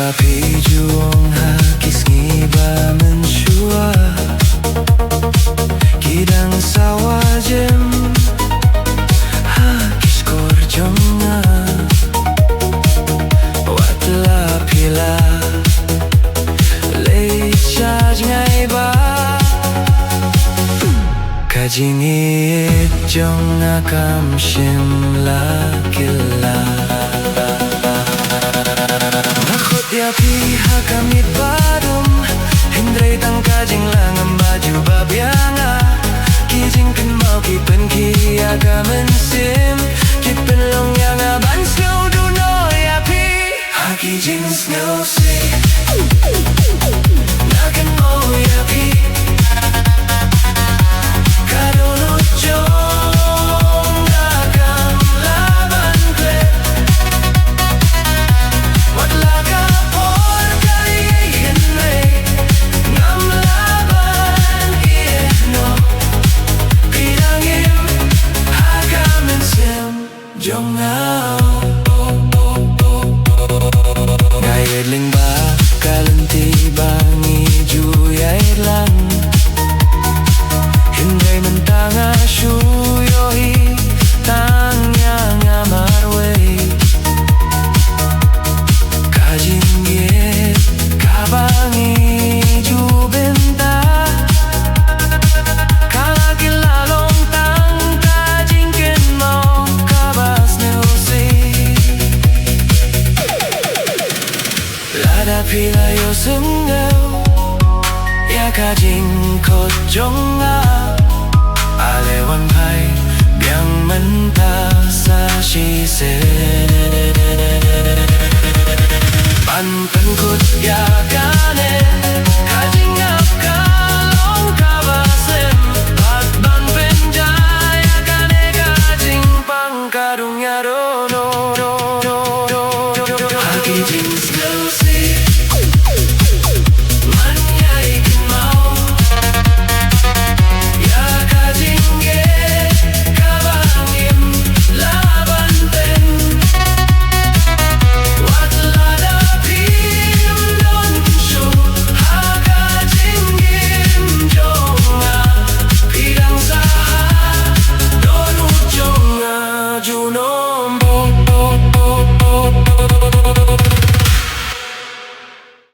ba pijuong ha kisngi ba menshua kidang sawajem ha kiskor jonga watla pila lei charge ngai ba kajingi jonga kam shim la killa ya piha kami badum hindray tang kajing langam baju babyanga kijing kan mau kipen kia kamen sim kipen long yang aban snow do no ya pi ha kijing snow see nakan mau ya pi kadono jong nakam laban kle what laga Jong ngao Ngayad ling ba Kalanti bangi Juyay lang Hinday man tanga Shuyohi Tangya nga marway Kajingyet Kabangi Jubenta Kakilalong tang Kajingken mo Lada pila yo sungau Ya kajing kot jonga Alewan pai Biang menta sa shi se Pan